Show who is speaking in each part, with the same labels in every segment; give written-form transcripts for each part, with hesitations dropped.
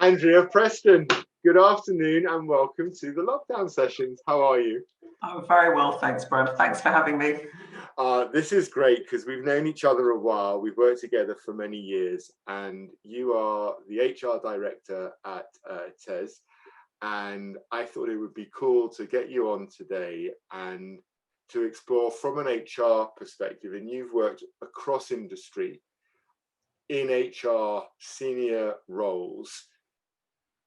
Speaker 1: Andrea Preston, good afternoon and welcome to the lockdown sessions. How are you?
Speaker 2: I'm very well, thanks, Brad. Thanks for having me.
Speaker 1: This is great because we've known each other a while. We've worked together for many years, and you are the HR director at TES. And I thought it would be cool to get you on today and to explore from an HR perspective. And you've worked across industry in HR senior roles.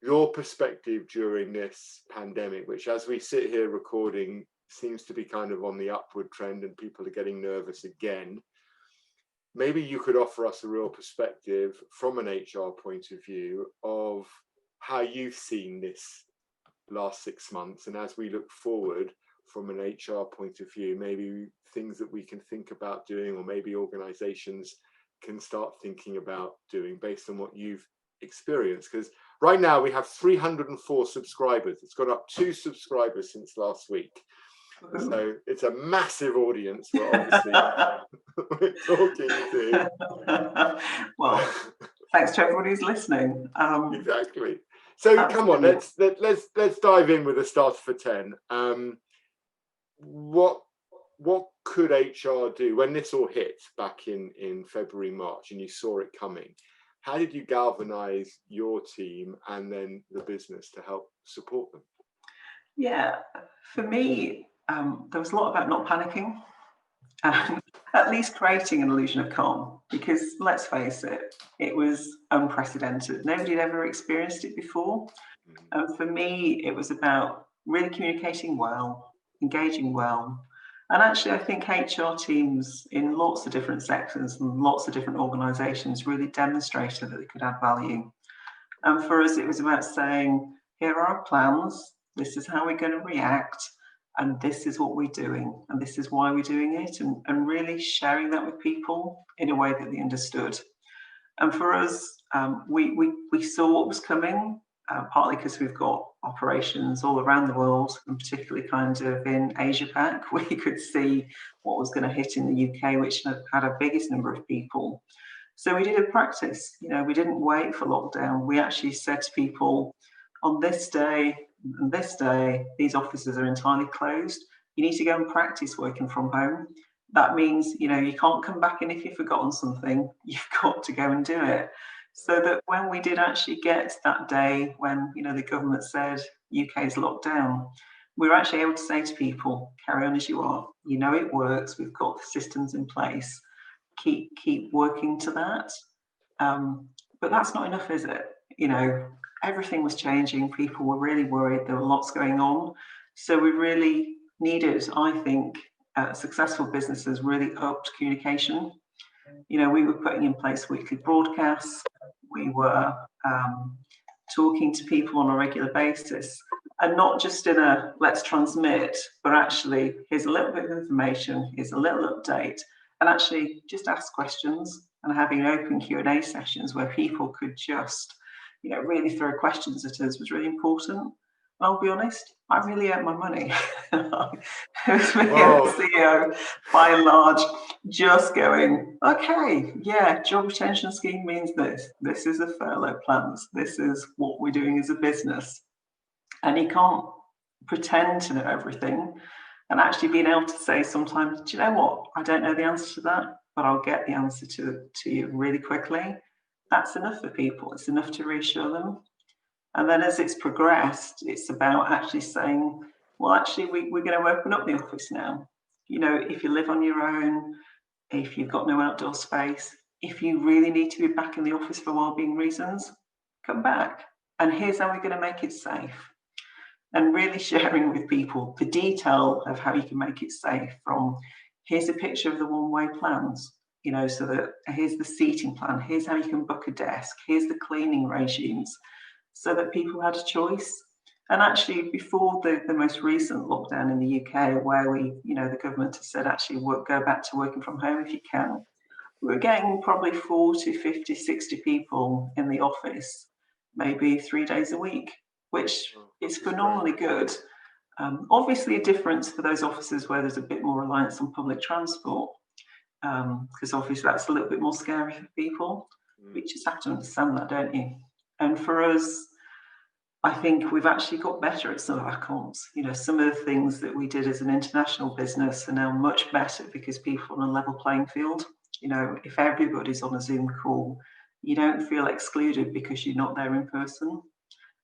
Speaker 1: Your perspective during this pandemic, which as we sit here recording seems to be kind of on the upward trend and people are getting nervous again. Maybe you could offer us a real perspective from an HR point of view of how you've seen this last 6 months, and as we look forward from an HR point of view, maybe things that we can think about doing, or maybe organizations can start thinking about doing based on what you've experienced. Because right now we have 304 subscribers. It's gone up 2 subscribers since last week. So it's a massive audience we're obviously we're talking to.
Speaker 2: Well, thanks to everybody who's listening.
Speaker 1: Exactly. So absolutely. Come on, let's dive in with a starter for 10. What could HR do when this all hit back in February, March, and you saw it coming? How did you galvanize your team and then the business to help support them?
Speaker 2: Yeah, for me, there was a lot about not panicking, at least creating an illusion of calm, because let's face it, it was unprecedented. Nobody had ever experienced it before. And for me, it was about really communicating well, engaging well. And actually, I think HR teams in lots of different sectors and lots of different organisations really demonstrated that they could add value. And for us, it was about saying, here are our plans, this is how we're going to react, and this is what we're doing, and this is why we're doing it, and really sharing that with people in a way that they understood. And for us, we saw what was coming, partly because we've got operations all around the world, and particularly kind of in Asia Pac, we could see what was going to hit in the UK, which had a biggest number of people. So we did a practice, we didn't wait for lockdown. We actually said to people, on this day and this day, these offices are entirely closed. You need to go and practice working from home. That means, you can't come back in if you've forgotten something. You've got to go and do it. So that when we did actually get that day when, the government said UK is locked down, we were actually able to say to people, carry on as you are. It works. We've got the systems in place. Keep working to that. But that's not enough, is it? Everything was changing. People were really worried. There were lots going on. So we really needed, I think, successful businesses really upped communication. We were putting in place weekly broadcasts. We were talking to people on a regular basis, and not just in a let's transmit, but actually here's a little bit of information, here's a little update, and actually just ask questions and having open Q&A sessions where people could just really throw questions at us was really important. I'll be honest, I really earned my money. It was me and the CEO, by and large, just going, okay, yeah, job retention scheme means this. This is the furlough plans. This is what we're doing as a business. And you can't pretend to know everything. And actually being able to say sometimes, do you know what? I don't know the answer to that, but I'll get the answer to you really quickly. That's enough for people. It's enough to reassure them. And then as it's progressed, it's about actually saying, well, actually, we're going to open up the office now. If you live on your own, if you've got no outdoor space, if you really need to be back in the office for wellbeing reasons, come back. And here's how we're going to make it safe. And really sharing with people the detail of how you can make it safe, from here's a picture of the one-way plans, so that here's the seating plan, here's how you can book a desk, here's the cleaning regimes, so that people had a choice. And actually, before the most recent lockdown in the UK, where the government has said actually go back to working from home if you can, we were getting probably 40, 50, 60 people in the office, maybe 3 days a week, which is phenomenally good. Obviously, a difference for those offices where there's a bit more reliance on public transport, because obviously that's a little bit more scary for people. You just have to understand that, don't you? And for us, I think we've actually got better at some of our comms. You know, some of the things that we did as an international business are now much better because people are on a level playing field. You know, if everybody's on a Zoom call, you don't feel excluded because you're not there in person.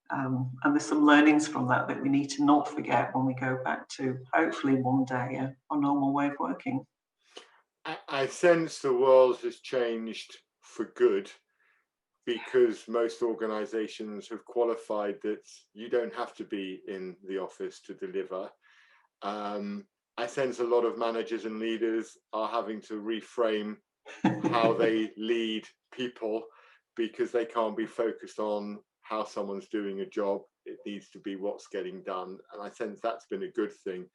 Speaker 2: And there's some learnings from that that we need to not forget when we go back to, hopefully one day, our normal way of working.
Speaker 1: I sense the world has changed for good, because most organizations have qualified that you don't have to be in the office to deliver. I sense a lot of managers and leaders are having to reframe how they lead people, because they can't be focused on how someone's doing a job. It needs to be what's getting done. And I sense that's been a good thing.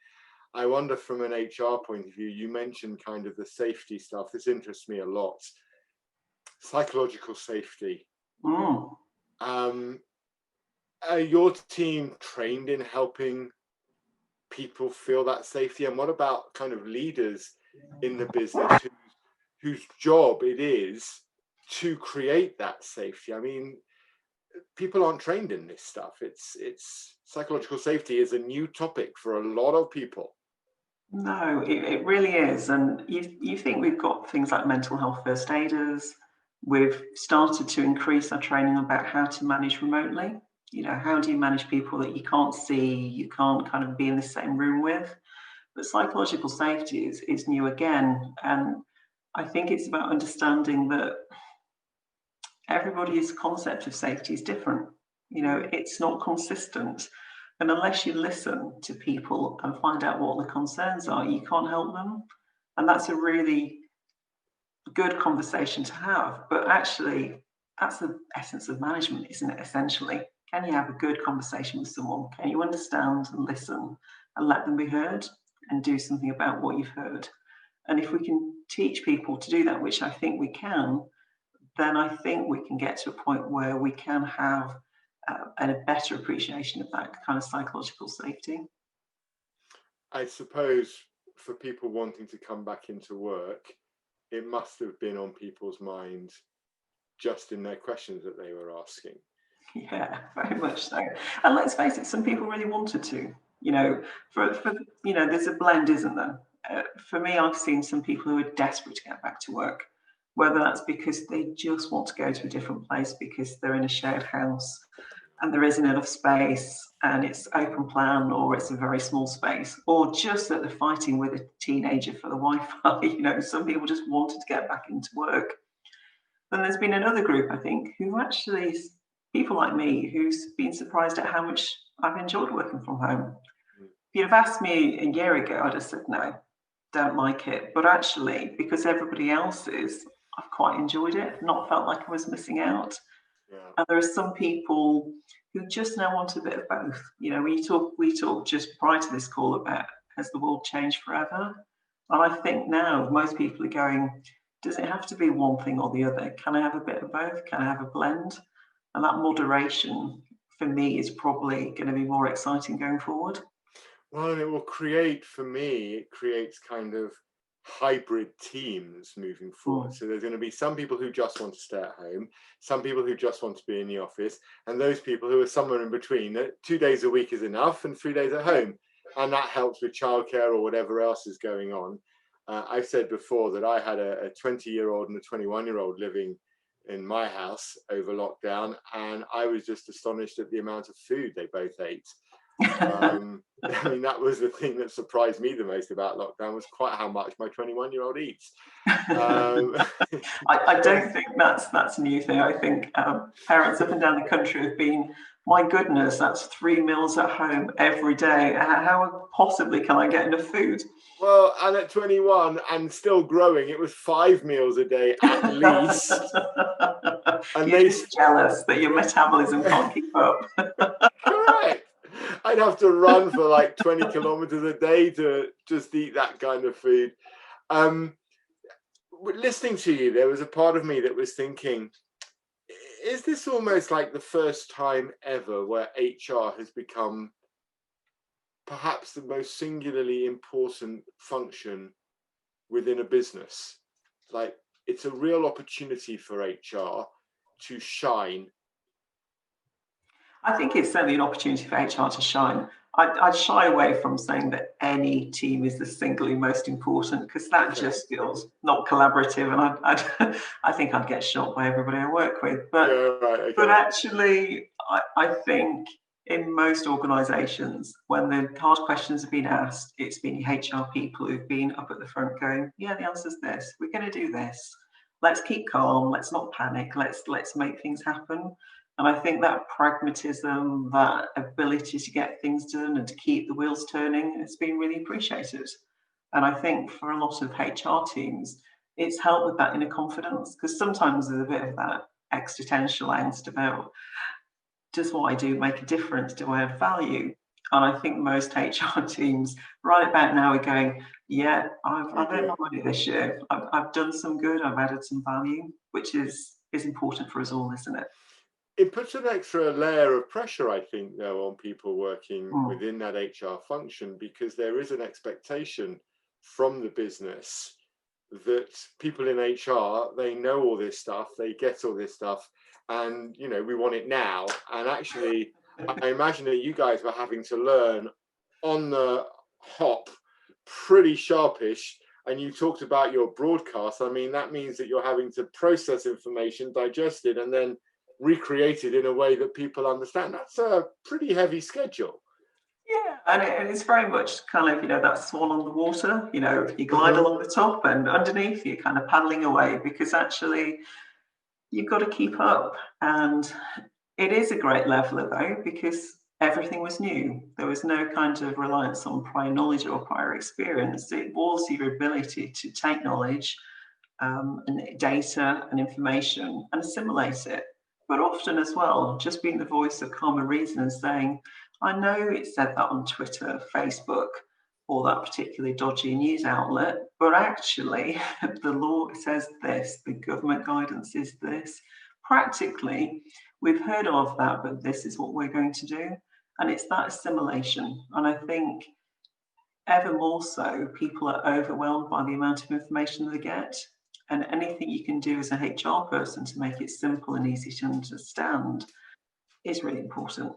Speaker 1: I wonder, from an HR point of view, you mentioned kind of the safety stuff. This interests me a lot. Psychological safety. Are your team trained in helping people feel that safety? And what about kind of leaders in the business whose job it is to create that safety? I mean, people aren't trained in this stuff. It's psychological safety is a new topic for a lot of people.
Speaker 2: No, it really is. And you think we've got things like mental health first aiders. We've started to increase our training about how to manage remotely. You know, how do you manage people that you can't see, you can't kind of be in the same room with? But psychological safety is new again. And I think it's about understanding that everybody's concept of safety is different. You know, it's not consistent. And unless you listen to people and find out what the concerns are, you can't help them. And that's a really good conversation to have. But actually, that's the essence of management, isn't it? Essentially, can you have a good conversation with someone? Can you understand and listen and let them be heard and do something about what you've heard? And if we can teach people to do that, which I think we can, then I think we can get to a point where we can have a better appreciation of that kind of psychological safety.
Speaker 1: I suppose for people wanting to come back into work, it must have been on people's minds just in their questions that they were asking.
Speaker 2: Yeah, very much so. And let's face it, some people really wanted to. You know, for you know, there's a blend, isn't there? For me, I've seen some people who are desperate to get back to work, whether that's because they just want to go to a different place because they're in a shared house and there isn't enough space and it's open plan, or it's a very small space, or just that they're fighting with a teenager for the Wi-Fi. You know, some people just wanted to get back into work. Then there's been another group, I think, who actually, people like me, who's been surprised at how much I've enjoyed working from home. If you'd have asked me a year ago, I'd have said no, don't like it. But actually, because everybody else is, I've quite enjoyed it, not felt like I was missing out.
Speaker 1: Yeah.
Speaker 2: And there are some people who just now want a bit of both. You know, we talked just prior to this call about, has the world changed forever? And I think now most people are going, does it have to be one thing or the other? Can I have a bit of both? Can I have a blend? And that moderation for me is probably going to be more exciting going forward.
Speaker 1: Well, and it will create, for me, it creates kind of hybrid teams moving forward. So there's going to be some people who just want to stay at home, some people who just want to be in the office, and those people who are somewhere in between. 2 days a week is enough and 3 days at home. And that helps with childcare or whatever else is going on. I've said before that I had a 20-year-old and a 21-year-old living in my house over lockdown, and I was just astonished at the amount of food they both ate. I mean, that was the thing that surprised me the most about lockdown, was quite how much my 21-year-old eats.
Speaker 2: I don't think that's a new thing. I think parents up and down the country have been, my goodness, that's 3 meals at home every day. How possibly can I get enough food?
Speaker 1: Well, and at 21 and still growing, it was 5 meals a day at least.
Speaker 2: And you're just jealous that your metabolism can't keep up.
Speaker 1: Correct. I'd have to run for like 20 kilometers a day to just eat that kind of food. Listening to you, there was a part of me that was thinking, is this almost like the first time ever where HR has become perhaps the most singularly important function within a business? Like, it's a real opportunity for HR to shine.
Speaker 2: I think it's certainly an opportunity for HR to shine. I'd shy away from saying that any team is the singly most important, because that just feels not collaborative, and I think I'd get shot by everybody I work with. But
Speaker 1: Yeah, right, okay.
Speaker 2: but actually, I think in most organisations, when the hard questions have been asked, it's been HR people who've been up at the front going, "Yeah, the answer's this. We're going to do this. Let's keep calm. Let's not panic. Let's make things happen." And I think that pragmatism, that ability to get things done and to keep the wheels turning, has been really appreciated. And I think for a lot of HR teams, it's helped with that inner confidence, because sometimes there's a bit of that existential angst about, does what I do make a difference? Do I add value? And I think most HR teams right about now are going, yeah, I've earned my money this year. I've done some good. I've added some value, which is important for us all, isn't it?
Speaker 1: It puts an extra layer of pressure, I think, though, on people working within that HR function, because there is an expectation from the business that people in HR, they know all this stuff, they get all this stuff, and we want it now. And actually, I imagine that you guys were having to learn on the hop, pretty sharpish. And you talked about your broadcast. I mean, that means that you're having to process information, digest it, and then recreate it in a way that people understand. That's a pretty heavy schedule.
Speaker 2: Yeah, and it's very much kind of, that swan on the water, you glide along the top, and underneath you're kind of paddling away, because actually you've got to keep up. And it is a great leveler, though, because everything was new. There was no kind of reliance on prior knowledge or prior experience. It was your ability to take knowledge and data and information and assimilate it. But often as well, just being the voice of common reason and saying, I know it said that on Twitter, Facebook, or that particularly dodgy news outlet, but actually the law says this, the government guidance is this. Practically, we've heard of that, but this is what we're going to do. And it's that assimilation. And I think ever more so, people are overwhelmed by the amount of information they get. And anything you can do as a HR person to make it simple and easy to understand is really important.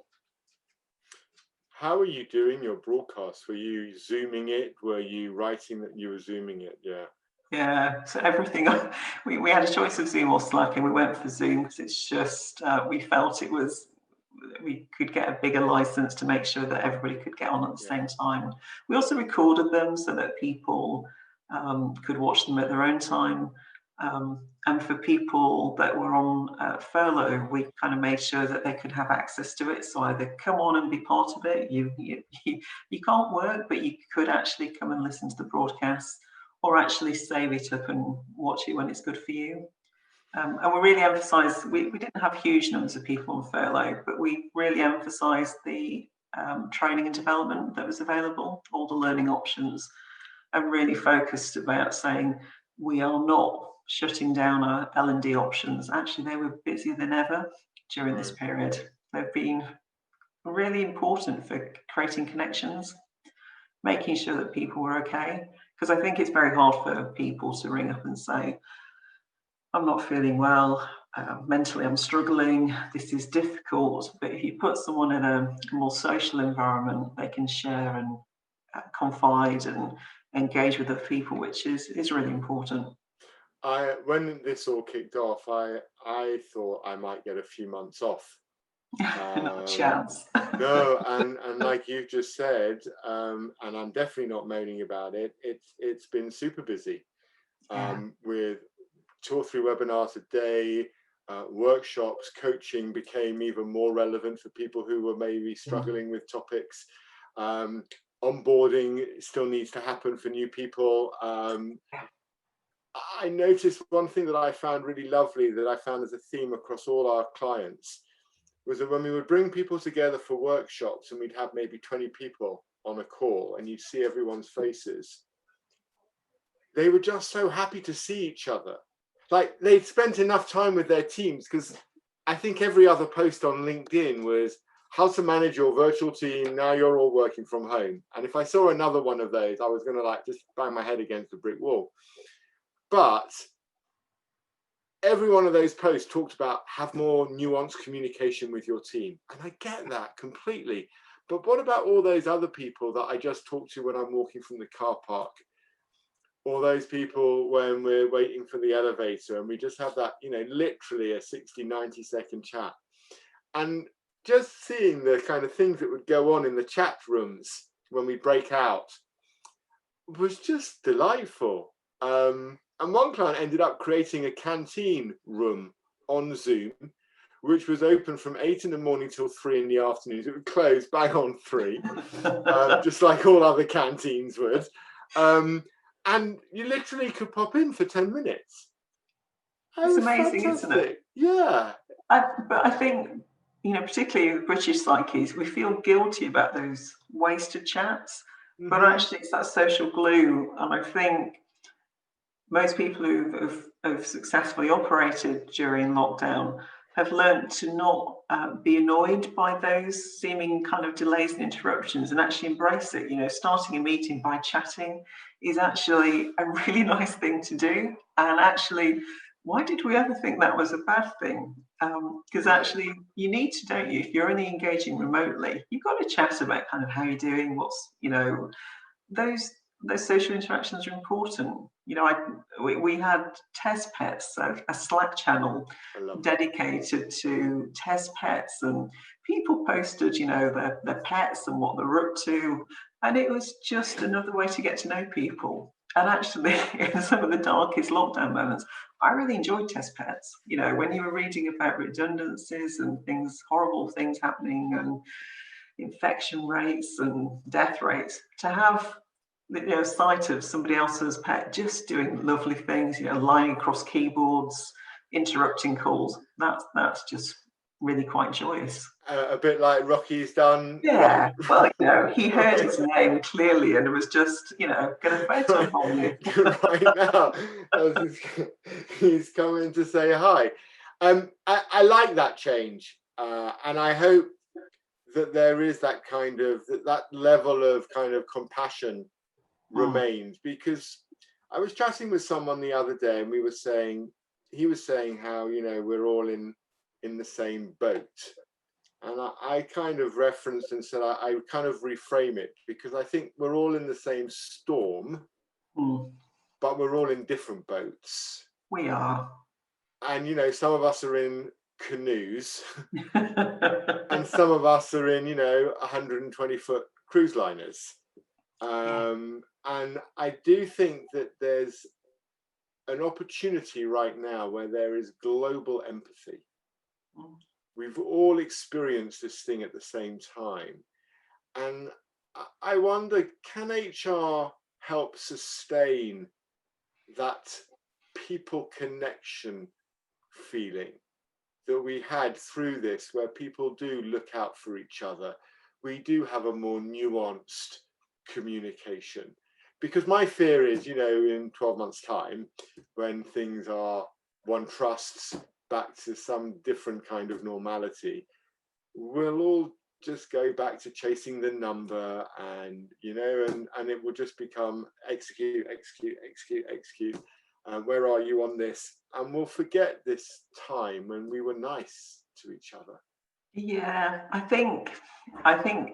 Speaker 1: How are you doing your broadcast? Were you Zooming it? Were you writing that you were Zooming it? Yeah.
Speaker 2: Yeah, so everything, we had a choice of Zoom or Slack, and we went for Zoom because it's just, we felt we could get a bigger license to make sure that everybody could get on at the same time. We also recorded them so that people could watch them at their own time. And for people that were on furlough, we kind of made sure that they could have access to it. So either come on and be part of it. You can't work, but you could actually come and listen to the broadcast, or actually save it up and watch it when it's good for you. And we really emphasised, we didn't have huge numbers of people on furlough, but we really emphasised the training and development that was available, all the learning options, and really focused about saying we are not shutting down our L&D options. Actually, they were busier than ever during this period. They've been really important for creating connections, making sure that people were okay. Because I think it's very hard for people to ring up and say, I'm not feeling well, mentally I'm struggling, this is difficult. But if you put someone in a more social environment, they can share and confide and engage with other people, which is really important.
Speaker 1: When this all kicked off, I thought I might get a few months off.
Speaker 2: Not a chance.
Speaker 1: No, and like you've just said, and I'm definitely not moaning about it. It's been super busy, with 2 or 3 webinars a day, workshops, coaching became even more relevant for people who were maybe struggling with topics. Onboarding still needs to happen for new people. I noticed one thing that I found really lovely, that I found as a theme across all our clients, was that when we would bring people together for workshops and we'd have maybe 20 people on a call and you'd see everyone's faces, they were just so happy to see each other. Like they'd spent enough time with their teams, because I think every other post on LinkedIn was how to manage your virtual team. Now you're all working from home. And if I saw another one of those, I was going to just bang my head against the brick wall. But every one of those posts talked about have more nuanced communication with your team. And I get that completely. But what about all those other people that I just talked to when I'm walking from the car park? Or those people when we're waiting for the elevator and we just have that, you know, literally a 60, 90-second chat. And just seeing the kind of things that would go on in the chat rooms when we break out was just delightful. And one client ended up creating a canteen room on Zoom, which was open from 8 in the morning till 3 in the afternoon. It would close bang on 3, just like all other canteens would. And you literally could pop in for 10 minutes.
Speaker 2: It's amazing,
Speaker 1: fantastic.
Speaker 2: isn't it?
Speaker 1: Yeah.
Speaker 2: But I think, you know, particularly with British psyches, we feel guilty about those wasted chats. Mm-hmm. But actually, it's that social glue. And I think most people who have successfully operated during lockdown have learned to not be annoyed by those seeming kind of delays and interruptions and actually embrace it. You know, starting a meeting by chatting is actually a really nice thing to do. And actually, why did we ever think that was a bad thing? Because actually, you need to, don't you? If you're only engaging remotely, you've got to chat about kind of how you're doing, what's, you know, those social interactions are important. You know, we had TES Pets, so a Slack channel dedicated to TES Pets, and people posted, you know, their pets and what they're up to, and it was just another way to get to know people. And actually, in some of the darkest lockdown moments, I really enjoyed TES Pets. You know, when you were reading about redundancies and things, horrible things happening, and infection rates and death rates, to have, you know, sight of somebody else's pet just doing lovely things, you know, lying across keyboards, interrupting calls, that's just really quite joyous.
Speaker 1: A bit like Rocky's done.
Speaker 2: Yeah, well, you know, he heard his name clearly and it was just, you know, going to photo bomb you.
Speaker 1: Right now, he's coming to say hi. I like that change, and I hope that there is that kind of, that level of kind of compassion remains, because I was chatting with someone the other day and he was saying how, you know, we're all in the same boat, and I kind of referenced and said I kind of reframe it, because I think we're all in the same storm, but we're all in different boats.
Speaker 2: We are. And,
Speaker 1: you know, some of us are in canoes and some of us are in, you know, 120-foot cruise liners. And I do think that there's an opportunity right now where there is global empathy. We've all experienced this thing at the same time. And I wonder, can HR help sustain that people connection feeling that we had through this, where people do look out for each other? We do have a more nuanced communication. Because my fear is, you know, in 12 months' time, when things are, one trusts, back to some different kind of normality, we'll all just go back to chasing the number, and, you know, and it will just become execute. Where are you on this? And we'll forget this time when we were nice to each other.
Speaker 2: Yeah, I think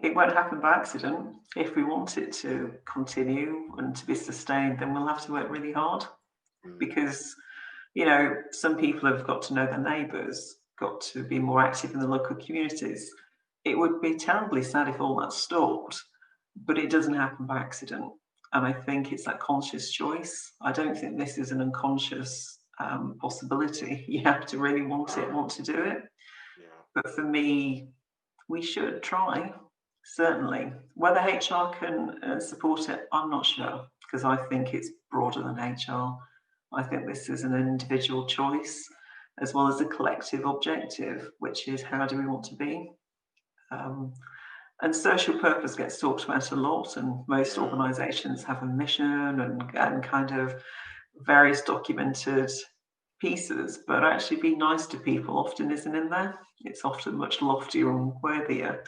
Speaker 2: it won't happen by accident. If we want it to continue and to be sustained, then we'll have to work really hard, because, you know, some people have got to know their neighbours, got to be more active in the local communities. It would be terribly sad if all that stopped, but it doesn't happen by accident. And I think it's that conscious choice. I don't think this is an unconscious possibility. You have to really want to do it. Yeah. But for me, we should try, certainly. Whether HR can support it, I'm not sure, because I think it's broader than HR. I think this is an individual choice as well as a collective objective, which is, how do we want to be? And social purpose gets talked about a lot, and most organisations have a mission and kind of various documented pieces, but actually being nice to people often isn't in there. It's often much loftier and worthier.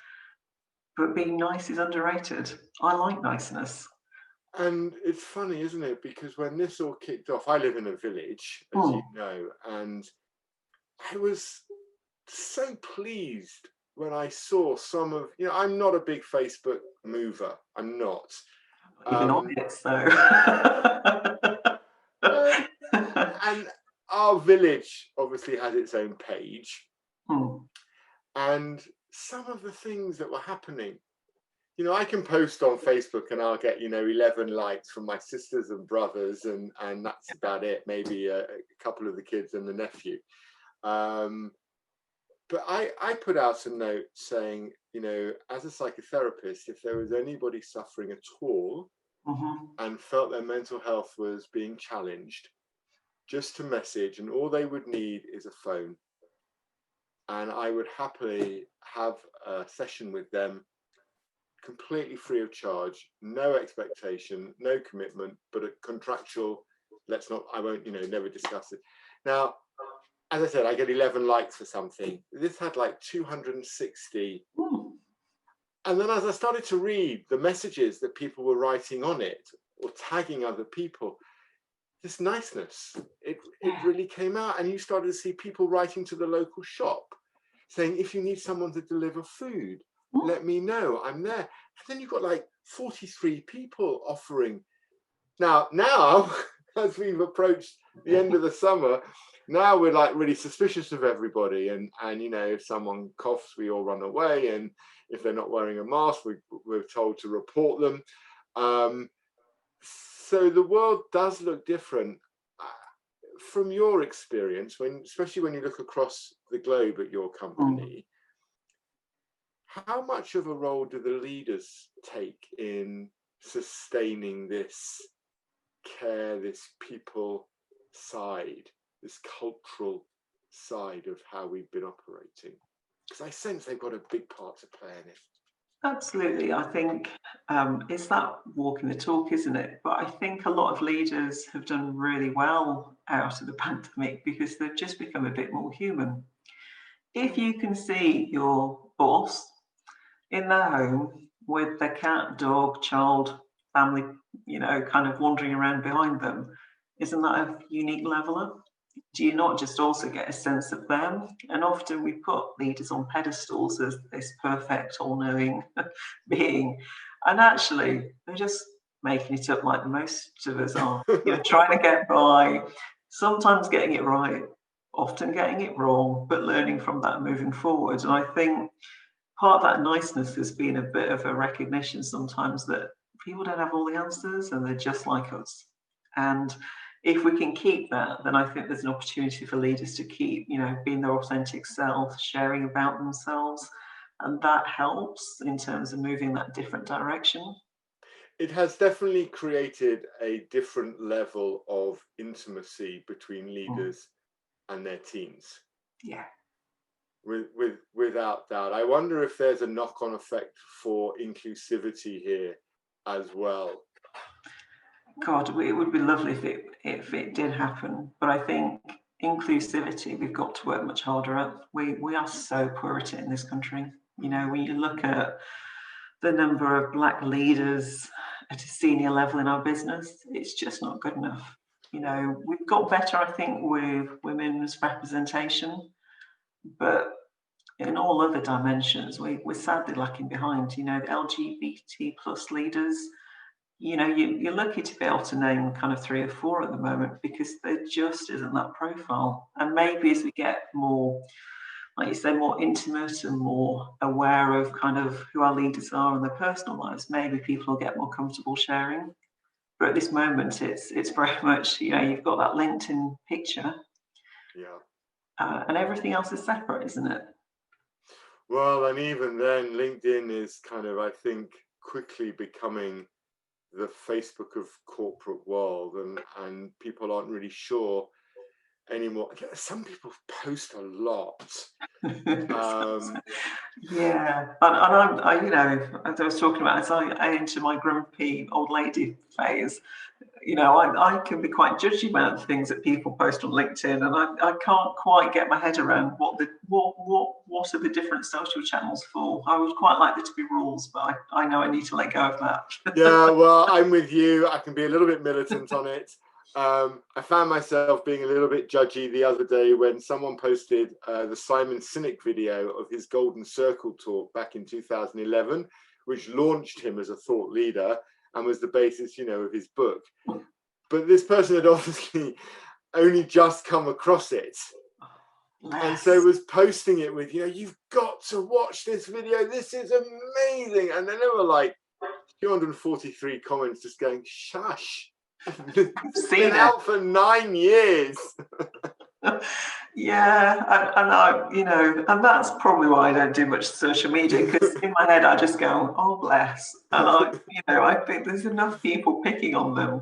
Speaker 2: But being nice is underrated. I like niceness.
Speaker 1: And it's funny, isn't it? Because when this all kicked off, I live in a village, as you know, and I was so pleased when I saw some of, I'm not a big Facebook mover. I'm not.
Speaker 2: Even on it, so.
Speaker 1: And our village obviously has its own page. And some of the things that were happening, I can post on Facebook and I'll get, 11 likes from my sisters and brothers, and that's about it. Maybe a couple of the kids and the nephew. But I put out a note saying, as a psychotherapist, if there was anybody suffering at all and felt their mental health was being challenged, just to message, and all they would need is a phone. And I would happily have a session with them, completely free of charge, no expectation, no commitment, but a contractual, I won't, never discuss it. Now, as I said, I get 11 likes for something. This had like 260. And then as I started to read the messages that people were writing on it or tagging other people, this niceness, it really came out. And you started to see people writing to the local shop saying, if you need someone to deliver food, let me know, I'm there. And then you've got like 43 people offering. Now, as we've approached the end of the summer, now we're like really suspicious of everybody. And if someone coughs, we all run away. And if they're not wearing a mask, we're told to report them. So the world does look different. From your experience, especially when you look across the globe at your company, how much of a role do the leaders take in sustaining this care, this people side, this cultural side of how we've been operating? Because I sense they've got a big part to play in it.
Speaker 2: Absolutely. I think it's that walking the talk, isn't it? But I think a lot of leaders have done really well out of the pandemic because they've just become a bit more human. If you can see your boss in their home with their cat, dog, child, family, kind of wandering around behind them, isn't that a unique leveler? Do you not just also get a sense of them? And often we put leaders on pedestals as this perfect, all-knowing being, and actually they're just making it up like most of us are, trying to get by, sometimes getting it right, often getting it wrong, but learning from that and moving forward. And I think part of that niceness has been a bit of a recognition sometimes that people don't have all the answers and they're just like us. And if we can keep that, then I think there's an opportunity for leaders to keep, being their authentic self, sharing about themselves. And that helps in terms of moving that different direction.
Speaker 1: It has definitely created a different level of intimacy between leaders and their teams.
Speaker 2: Yeah.
Speaker 1: Without doubt. I wonder if there's a knock-on effect for inclusivity here as well.
Speaker 2: God, it would be lovely if it did happen, but I think inclusivity we've got to work much harder at. We are so poor at it in this country. When you look at the number of Black leaders at a senior level in our business, it's just not good enough. We've got better, I think, with women's representation, but in all other dimensions, we're sadly lacking behind. The LGBT plus leaders, you're lucky to be able to name kind of 3 or 4 at the moment because there just isn't that profile. And maybe as we get more, like you say, more intimate and more aware of kind of who our leaders are and their personal lives, maybe people will get more comfortable sharing. But at this moment, it's very much, you've got that LinkedIn picture.
Speaker 1: Yeah.
Speaker 2: And everything else is separate, isn't it?
Speaker 1: Well, and even then, LinkedIn is kind of, I think, quickly becoming the Facebook of corporate world, and people aren't really sure anymore. Some people post a lot.
Speaker 2: Yeah, and I, you know, as I was talking about, as I enter my grumpy old lady phase, you know, I can be quite judgy about the things that people post on LinkedIn, and I can't quite get my head around what are the different social channels for. I would quite like there to be rules, but I know I need to let go of that.
Speaker 1: Yeah, well, I'm with you. I can be a little bit militant on it. I found myself being a little bit judgy the other day when someone posted the Simon Sinek video of his Golden Circle talk back in 2011, which launched him as a thought leader and was the basis, you know, of his book. But this person had obviously only just come across it. And so was posting it with, you know, you've got to watch this video. This is amazing. And then there were like 243 comments just going, shush. It's been out for 9 years.
Speaker 2: Yeah, and I, you know, and that's probably why I don't do much social media, because in my head I just go, oh bless, and you know, I think there's enough people picking on them.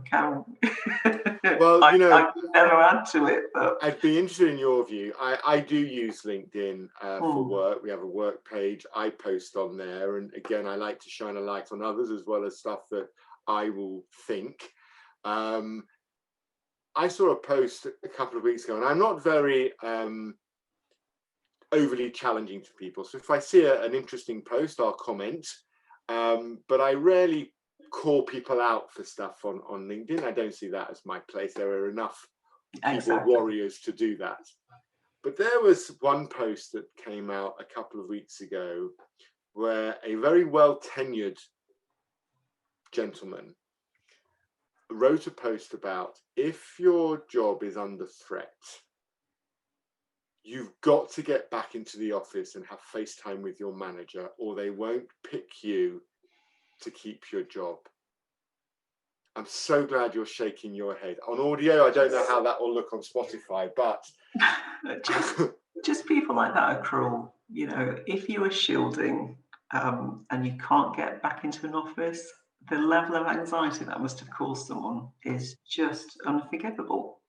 Speaker 1: Well, you know,
Speaker 2: I can never add to it. But
Speaker 1: I'd be interested in your view. I do use LinkedIn for work. We have a work page. I post on there, and again, I like to shine a light on others as well as stuff that I will think. I saw a post a couple of weeks ago, and I'm not very overly challenging to people. So if I see an interesting post, I'll comment. But I rarely call people out for stuff on LinkedIn. I don't see that as my place. There are enough keyboard warriors to do that. But there was one post that came out a couple of weeks ago where a very well tenured gentleman wrote a post about, if your job is under threat, you've got to get back into the office and have FaceTime with your manager, or they won't pick you to keep your job. I'm so glad you're shaking your head. On audio, I don't know how that will look on Spotify, but
Speaker 2: just people like that are cruel. You know, if you are shielding and you can't get back into an office, the level of anxiety that must have caused someone is just unforgivable.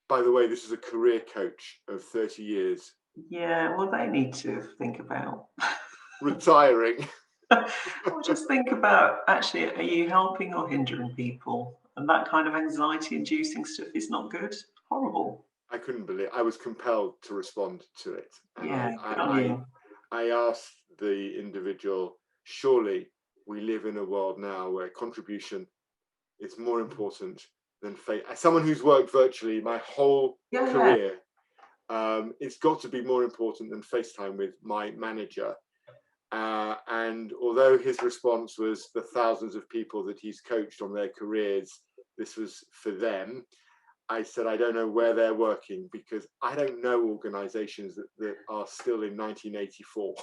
Speaker 1: By the way, this is a career coach of 30 years.
Speaker 2: Yeah, well, they need to think about
Speaker 1: retiring.
Speaker 2: Or just think about, actually, are you helping or hindering people? And that kind of anxiety-inducing stuff is not good. Horrible.
Speaker 1: I couldn't believe, I was compelled to respond to it. And
Speaker 2: yeah, good on you.
Speaker 1: I asked the individual, surely we live in a world now where contribution is more important than faith. As someone who's worked virtually my whole career, it's got to be more important than FaceTime with my manager. And although his response was the thousands of people that he's coached on their careers, this was for them, I said, I don't know where they're working, because I don't know organizations that are still in 1984.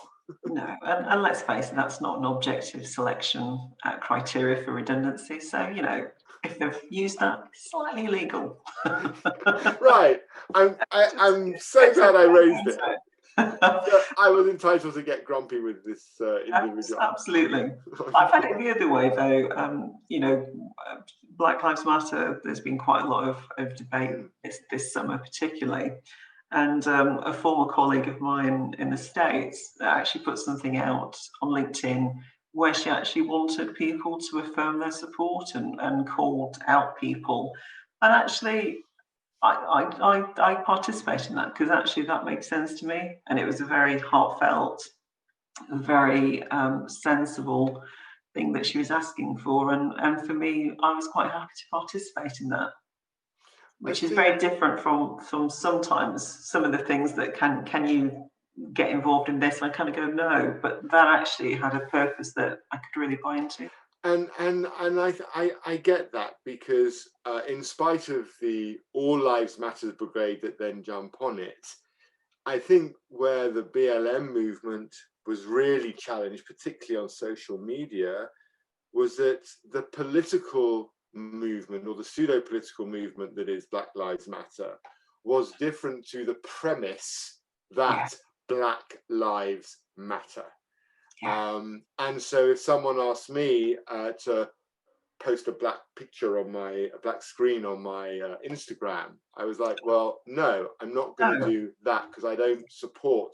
Speaker 2: No, and let's face it, that's not an objective selection criteria for redundancy. So, you know, if they've used that, it's slightly illegal.
Speaker 1: Right. I'm so glad I raised it. I was entitled to get grumpy with this individual.
Speaker 2: Absolutely. I've had it the other way, though. You know, Black Lives Matter, there's been quite a lot of debate this summer particularly. And a former colleague of mine in the States actually put something out on LinkedIn where she actually wanted people to affirm their support and called out people. And actually, I participate in that, because actually that makes sense to me. And it was a very heartfelt, very sensible thing that she was asking for. And for me, I was quite happy to participate in that, which is very different from sometimes some of the things that can you get involved in this? And I kind of go, no, but that actually had a purpose that I could really buy into.
Speaker 1: And I get that, because in spite of the All Lives Matter brigade that then jump on it, I think where the BLM movement was really challenged, particularly on social media, was that the political movement, or the pseudo-political movement that is Black Lives Matter, was different to the premise that Black Lives Matter. And so if someone asked me to post a black picture on a black screen on my Instagram. I was like, well, no, I'm not going to do that, because I don't support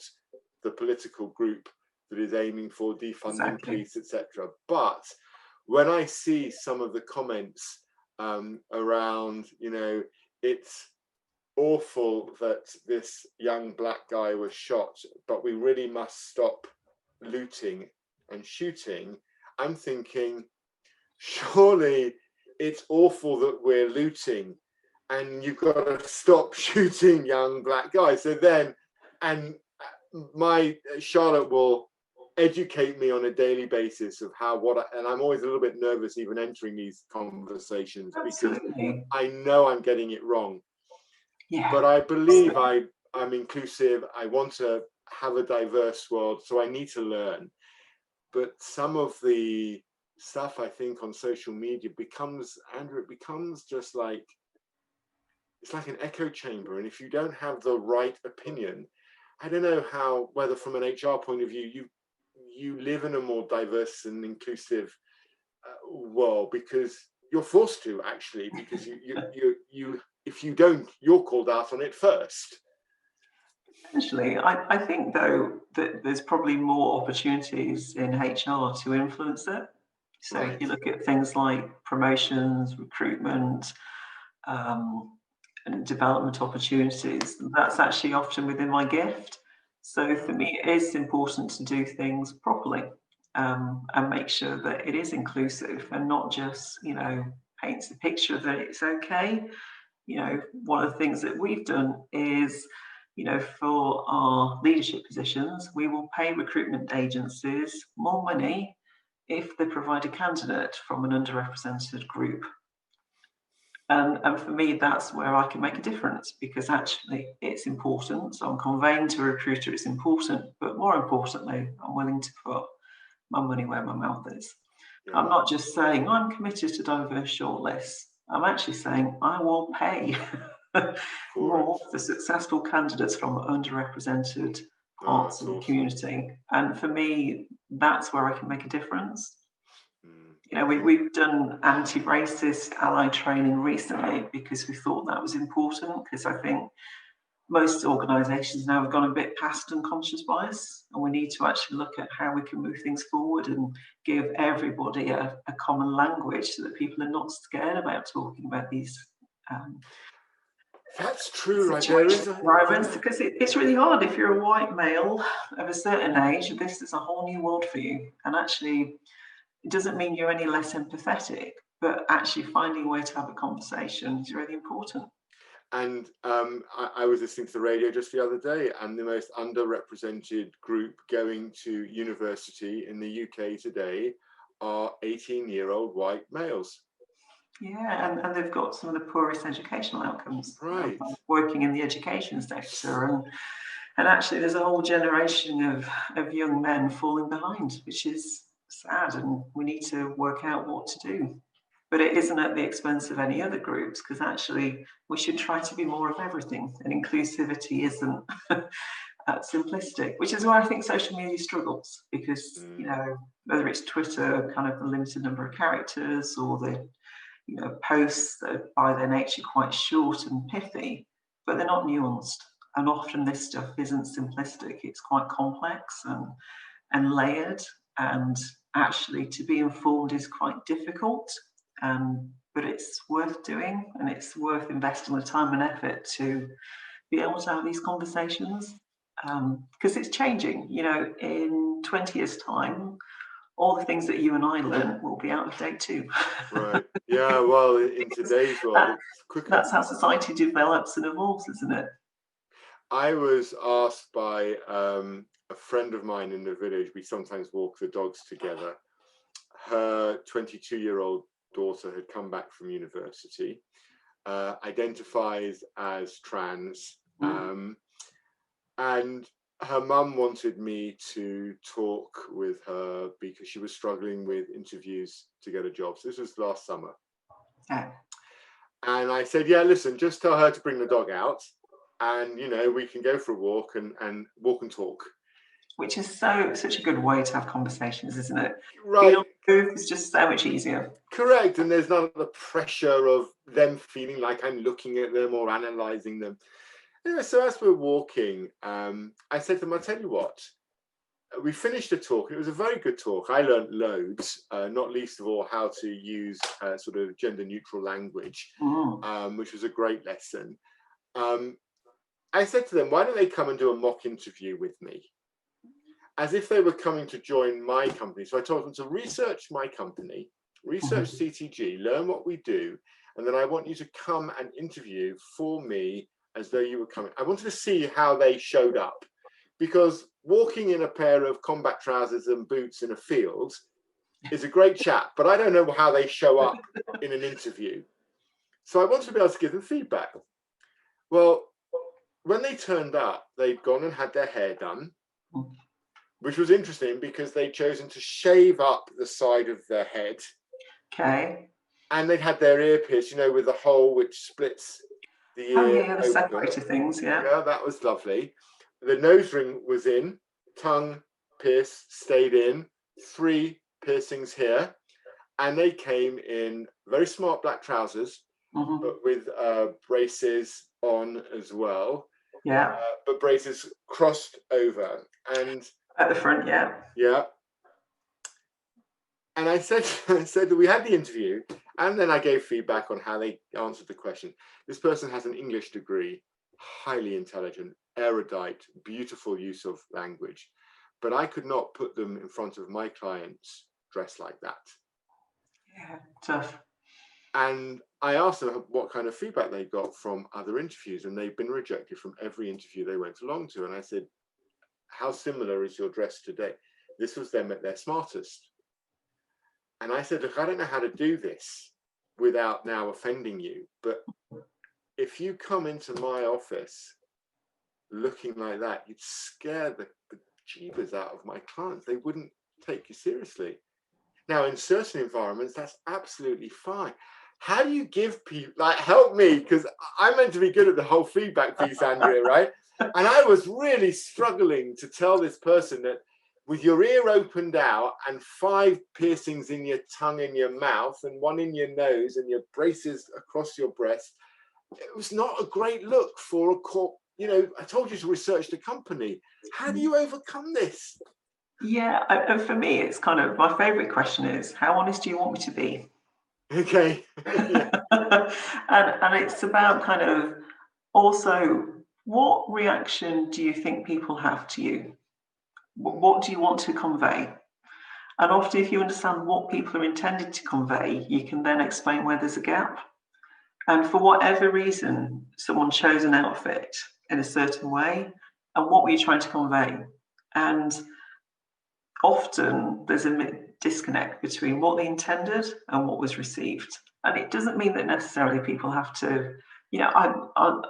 Speaker 1: the political group that is aiming for defunding police, etc. But when I see some of the comments around, you know, it's awful that this young black guy was shot, but we really must stop looting and shooting, I'm thinking, surely it's awful that we're looting and you've got to stop shooting young black guys. So then, and my Charlotte will educate me on a daily basis of and I'm always a little bit nervous even entering these conversations. Absolutely. Because I know I'm getting it wrong. Yeah. But I believe I'm inclusive. I want to have a diverse world, so I need to learn. But some of the stuff, I think, on social media becomes, Andrew, it becomes just like, it's like an echo chamber. And if you don't have the right opinion, I don't know whether from an HR point of view, you live in a more diverse and inclusive world, because you're forced to, actually, because you if you don't, you're called out on it first.
Speaker 2: Essentially, I think, though, that there's probably more opportunities in HR to influence it. So if you look at things like promotions, recruitment, and development opportunities, that's actually often within my gift. So for me, it is important to do things properly, and make sure that it is inclusive, and not just, you know, paints the picture that it's okay. You know, one of the things that we've done is, you know, for our leadership positions, we will pay recruitment agencies more money if they provide a candidate from an underrepresented group. And for me, that's where I can make a difference, because actually it's important. So I'm conveying to a recruiter it's important, but more importantly, I'm willing to put my money where my mouth is. Yeah. I'm not just saying I'm committed to diverse shortlists. I'm actually saying I will pay more for successful candidates from underrepresented parts of the community. And for me, that's where I can make a difference. You know, we've done anti-racist ally training recently because we thought that was important, because I think most organisations now have gone a bit past unconscious bias, and we need to actually look at how we can move things forward and give everybody a common language, so that people are not scared about talking about these
Speaker 1: that's true, right? There is
Speaker 2: because it's really hard. If you're a white male of a certain age, this is a whole new world for you. And actually, it doesn't mean you're any less empathetic, but actually finding a way to have a conversation is really important.
Speaker 1: And I was listening to the radio just the other day, and the most underrepresented group going to university in the UK today are 18-year-old white males.
Speaker 2: Yeah, and they've got some of the poorest educational outcomes.
Speaker 1: Right.
Speaker 2: Working in the education sector, and actually there's a whole generation of young men falling behind, which is sad, and we need to work out what to do. But it isn't at the expense of any other groups, because actually we should try to be more of everything, and inclusivity isn't that simplistic, which is why I think social media struggles, because you know, whether it's Twitter, kind of the limited number of characters, or the, you know, posts that are by their nature quite short and pithy, but they're not nuanced. And often this stuff isn't simplistic, it's quite complex and layered, and actually to be informed is quite difficult, but it's worth doing, and it's worth investing the time and effort to be able to have these conversations, because it's changing. You know, in 20 years' time, all the things that you and I learn will be out of date too.
Speaker 1: Right. Yeah, well, in today's world, it's quicker.
Speaker 2: That's how society develops and evolves, isn't it?
Speaker 1: I was asked by a friend of mine in the village, we sometimes walk the dogs together. Her 22-year-old daughter had come back from university, identifies as trans, and her mum wanted me to talk with her because she was struggling with interviews to get a job. So this was last summer.
Speaker 2: Yeah.
Speaker 1: And I said, yeah, listen, just tell her to bring the dog out, and, you know, we can go for a walk and talk.
Speaker 2: Which is such a good way to have conversations, isn't it?
Speaker 1: Right.
Speaker 2: It's just so much easier.
Speaker 1: Correct. And there's none of the pressure of them feeling like I'm looking at them or analysing them. Anyway, so as we're walking, I said to them, I'll tell you what, we finished the talk. It was a very good talk. I learned loads, not least of all how to use sort of gender neutral language, which was a great lesson. I said to them, why don't they come and do a mock interview with me? As if they were coming to join my company. So I told them to research my company, research CTG, learn what we do, and then I want you to come and interview for me as though you were coming. I wanted to see how they showed up, because walking in a pair of combat trousers and boots in a field is a great chat, but I don't know how they show up in an interview. So I wanted to be able to give them feedback. Well, when they turned up, they'd gone and had their hair done, which was interesting because they'd chosen to shave up the side of their head.
Speaker 2: Okay.
Speaker 1: And they'd had their ear pierced, you know, with the hole which splits the ear.
Speaker 2: Oh yeah, the separator things, yeah.
Speaker 1: Yeah, that was lovely. The nose ring was in, tongue pierced, stayed in, 3 piercings here. And they came in very smart black trousers, but with braces on as well.
Speaker 2: Yeah.
Speaker 1: But braces crossed over. And
Speaker 2: at the front, yeah.
Speaker 1: Yeah. And I said that we had the interview, and then I gave feedback on how they answered the question. This person has an English degree, highly intelligent, erudite, beautiful use of language, but I could not put them in front of my clients dressed like that.
Speaker 2: Yeah, tough.
Speaker 1: And I asked them what kind of feedback they got from other interviews, and they've been rejected from every interview they went along to. And I said, how similar is your dress today? This was them at their smartest. And I said, look, I don't know how to do this without now offending you, but if you come into my office looking like that, you'd scare the jeebus out of my clients. They wouldn't take you seriously. Now, in certain environments, that's absolutely fine. How do you give people, like, help me, because I'm meant to be good at the whole feedback piece, Andrea, right? And I was really struggling to tell this person that with your ear opened out and 5 piercings in your tongue and your mouth and 1 in your nose and your braces across your breast, it was not a great look for a corp. You know, I told you to research the company. How do you overcome this?
Speaker 2: Yeah, and for me, it's kind of, my favorite question is, how honest do you want me to be?
Speaker 1: Okay.
Speaker 2: and it's about kind of also, what reaction do you think people have to you? What do you want to convey? And often, if you understand what people are intended to convey, you can then explain where there's a gap. And for whatever reason, someone chose an outfit in a certain way, and what were you trying to convey? And often there's a disconnect between what they intended and what was received. And it doesn't mean that necessarily people have to, you know,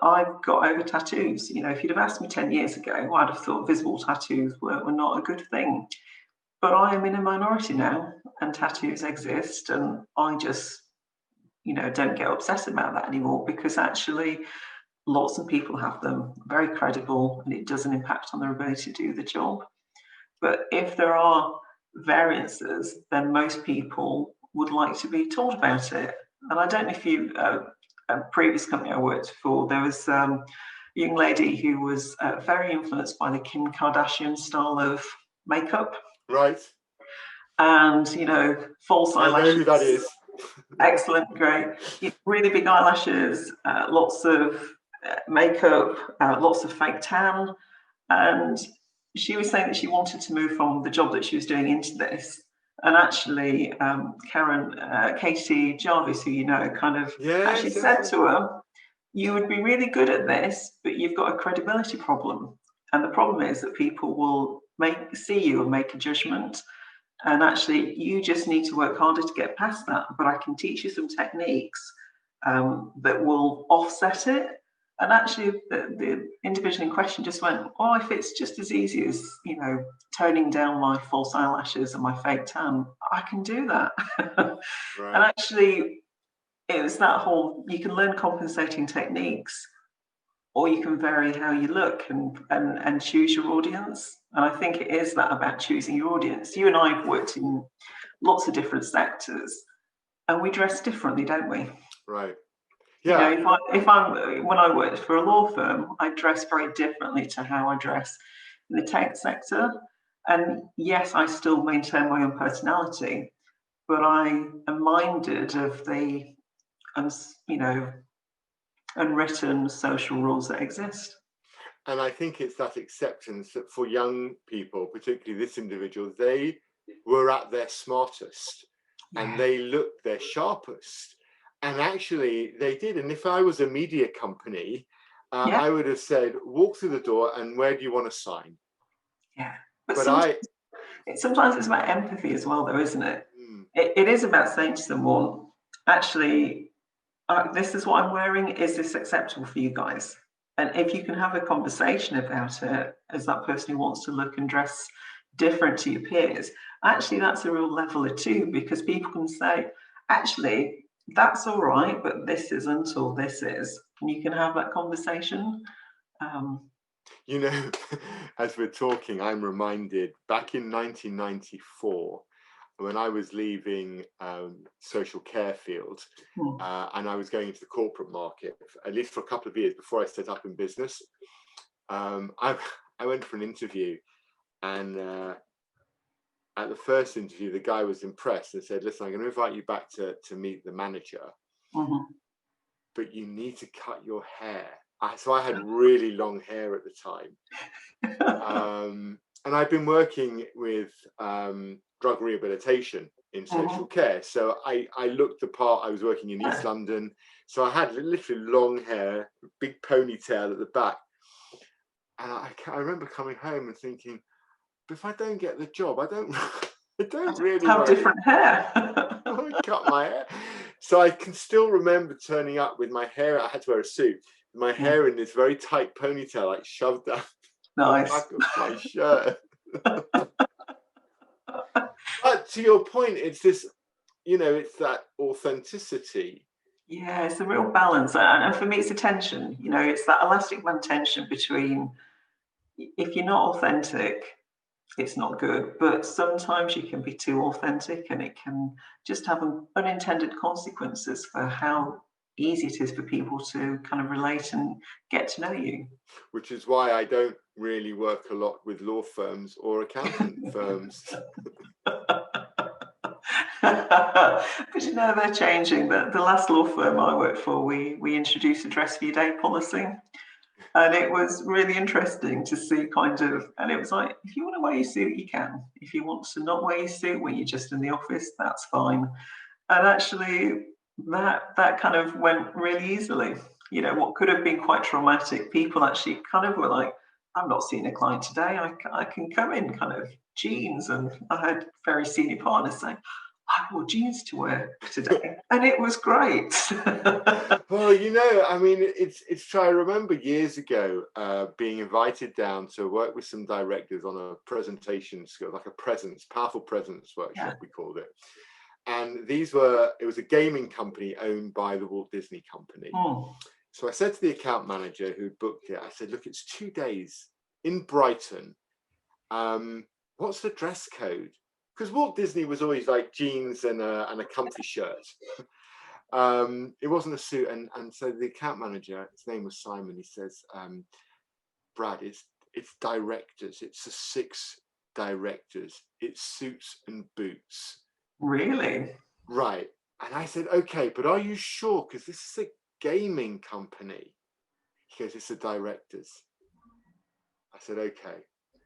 Speaker 2: I've got over tattoos. You know, if you'd have asked me 10 years ago, I'd have thought visible tattoos were not a good thing. But I am in a minority now, and tattoos exist, and I just, you know, don't get upset about that anymore, because actually lots of people have them, very credible, and it doesn't impact on their ability to do the job. But if there are variances, then most people would like to be told about it. And I don't know if you, a previous company I worked for, there was a young lady who was very influenced by the Kim Kardashian style of makeup.
Speaker 1: Right.
Speaker 2: And, you know, false eyelashes.
Speaker 1: I know who that is.
Speaker 2: Excellent, great. Really big eyelashes, lots of makeup, lots of fake tan. And she was saying that she wanted to move from the job that she was doing into this. And actually, Katie Jarvis, who you know, kind of actually said to her, you would be really good at this, but you've got a credibility problem. And the problem is that people will see you and make a judgment. And actually, you just need to work harder to get past that. But I can teach you some techniques that will offset it. And actually, the individual in question just went, well, if it's just as easy as, you know, toning down my false eyelashes and my fake tan, I can do that. Right. And actually, it was that whole, you can learn compensating techniques, or you can vary how you look and choose your audience. And I think it is that about choosing your audience. You and I have worked in lots of different sectors, and we dress differently, don't we?
Speaker 1: Right. Yeah.
Speaker 2: You know, when I worked for a law firm, I dress very differently to how I dress in the tech sector. And yes, I still maintain my own personality, but I am minded of the, you know, unwritten social rules that exist.
Speaker 1: And I think it's that acceptance that for young people, particularly this individual, they were at their smartest and they looked their sharpest. And actually they did. And if I was a media company, I would have said, walk through the door and where do you want to sign?
Speaker 2: Yeah.
Speaker 1: But
Speaker 2: sometimes it's about empathy as well, though, isn't it? It is about saying to someone, actually, this is what I'm wearing. Is this acceptable for you guys? And if you can have a conversation about it as that person who wants to look and dress different to your peers, actually, that's a real leveler too, because people can say, actually, that's all right, but this isn't, or this is. And you can have that conversation.
Speaker 1: You know, as we're talking, I'm reminded back in 1994, when I was leaving social care field and I was going into the corporate market, at least for a couple of years before I set up in business, I went for an interview, and at the first interview, the guy was impressed and said, listen, I'm going to invite you back to meet the manager, but you need to cut your hair. So I had really long hair at the time. And I'd been working with drug rehabilitation in social care. So I looked the part. I was working in East London. So I had literally long hair, big ponytail at the back. And I remember coming home and thinking, but if I don't get the job, I don't really
Speaker 2: have different hair.
Speaker 1: I cut my hair. So I can still remember turning up with my hair. I had to wear a suit. My hair in this very tight ponytail, like shoved down the back of my shirt. But to your point, it's this, you know, it's that authenticity.
Speaker 2: Yeah, it's a real balance. And for me, it's a tension. You know, it's that elastic band tension between, if you're not authentic, it's not good. But sometimes you can be too authentic and it can just have unintended consequences for how easy it is for people to kind of relate and get to know you.
Speaker 1: Which is why I don't really work a lot with law firms or accountant firms.
Speaker 2: But you know, they're changing. The last law firm I worked for, we introduced a dress for your day policy. And it was really interesting to see and it was like, if you want to wear your suit, you can. If you want to not wear your suit when you're just in the office, that's fine. And actually, that kind of went really easily. You know, what could have been quite traumatic, people actually kind of were like, I'm not seeing a client today. I can come in kind of jeans. And I had very senior partners saying, I wore jeans to wear today. And it was great.
Speaker 1: Well, you know, I mean, it's true. I remember years ago being invited down to work with some directors on a presentation skill, like a powerful presence workshop, we called it. And it was a gaming company owned by the Walt Disney Company. So I said to the account manager who booked it, I said, look, it's 2 days in Brighton. What's the dress code? Because Walt Disney was always like jeans and a comfy shirt. It wasn't a suit. And so the account manager, his name was Simon, he says, Brad, it's directors. It's the 6 directors. It's suits and boots.
Speaker 2: Really?
Speaker 1: Right. And I said, okay, but are you sure? Because this is a gaming company. He goes, it's the directors. I said, okay.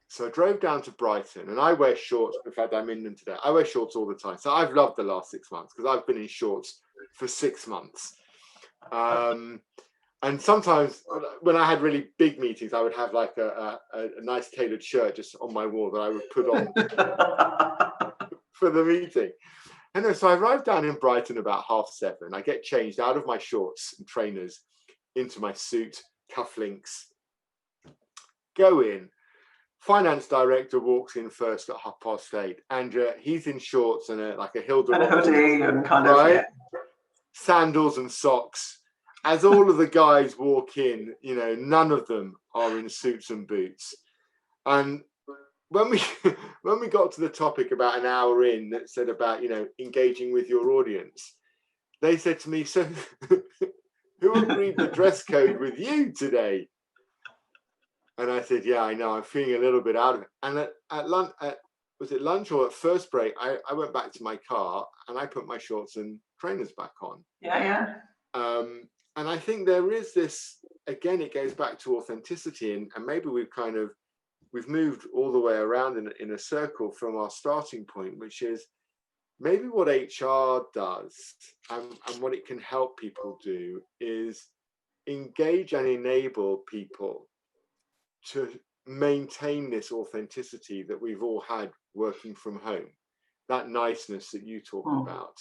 Speaker 1: So I drove down to Brighton, and I wear shorts. In fact, I'm in them today. I wear shorts all the time. So I've loved the last 6 months because I've been in shorts for 6 months. And sometimes when I had really big meetings, I would have like a nice tailored shirt just on my wall that I would put on for the meeting. And so I arrived down in Brighton about 7:30. I get changed out of my shorts and trainers into my suit, cufflinks, go in. Finance director walks in first at 8:30. Andrea, he's in shorts and a Hilda
Speaker 2: and a hoodie and kind of
Speaker 1: sandals and socks. As all of the guys walk in, you know, none of them are in suits and boots. And when we when we got to the topic about an hour in that said about, you know, engaging with your audience, they said to me, so who agreed the dress code with you today? And I said, yeah, I know, I'm feeling a little bit out of it. And at lunch, was it lunch or at first break, I went back to my car and I put my shorts and trainers back on.
Speaker 2: Yeah.
Speaker 1: And I think there is this, again, it goes back to authenticity, and maybe we've moved all the way around in a circle from our starting point, which is maybe what HR does and what it can help people do is engage and enable people to maintain this authenticity that we've all had working from home, that niceness that you talk about,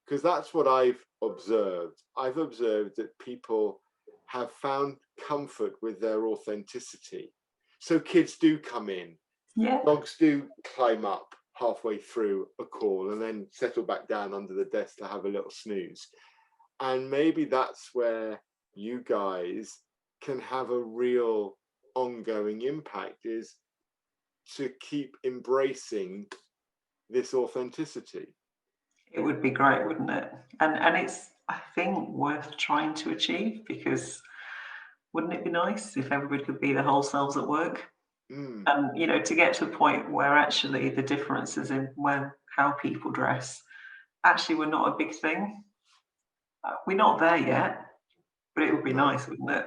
Speaker 1: because that's what I've observed. I've observed that people have found comfort with their authenticity. So kids do come in, dogs do climb up halfway through a call and then settle back down under the desk to have a little snooze. And maybe that's where you guys can have a real ongoing impact, is to keep embracing this authenticity.
Speaker 2: It would be great, wouldn't it? And it's, I think, worth trying to achieve, because wouldn't it be nice if everybody could be their whole selves at work? And, you know, to get to a point where actually the differences in how people dress actually were not a big thing. We're not there yet, but it would be nice, wouldn't it?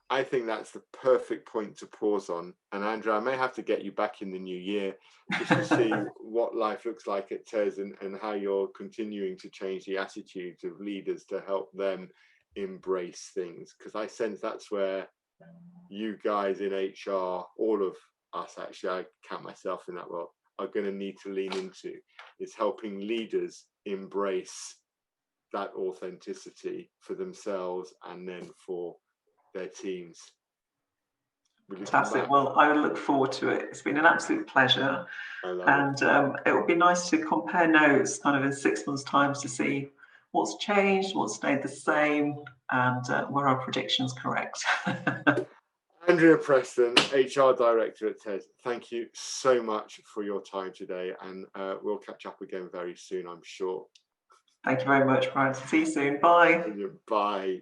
Speaker 1: I think that's the perfect point to pause on. And Andrea, I may have to get you back in the new year just to see what life looks like at TES and how you're continuing to change the attitudes of leaders to help them embrace things. Because I sense that's where you guys in HR, all of us actually, I count myself in that role, are going to need to lean into, is helping leaders embrace that authenticity for themselves and then for their teams.
Speaker 2: Fantastic. Well, I look forward to it. It's been an absolute pleasure. And it would be nice to compare notes kind of in 6 months' time to see what's changed, what's stayed the same, and were our predictions correct.
Speaker 1: Andrea Preston, HR Director at TES, thank you so much for your time today, and we'll catch up again very soon, I'm sure.
Speaker 2: Thank you very much, Brian. See you soon. Bye.
Speaker 1: Bye.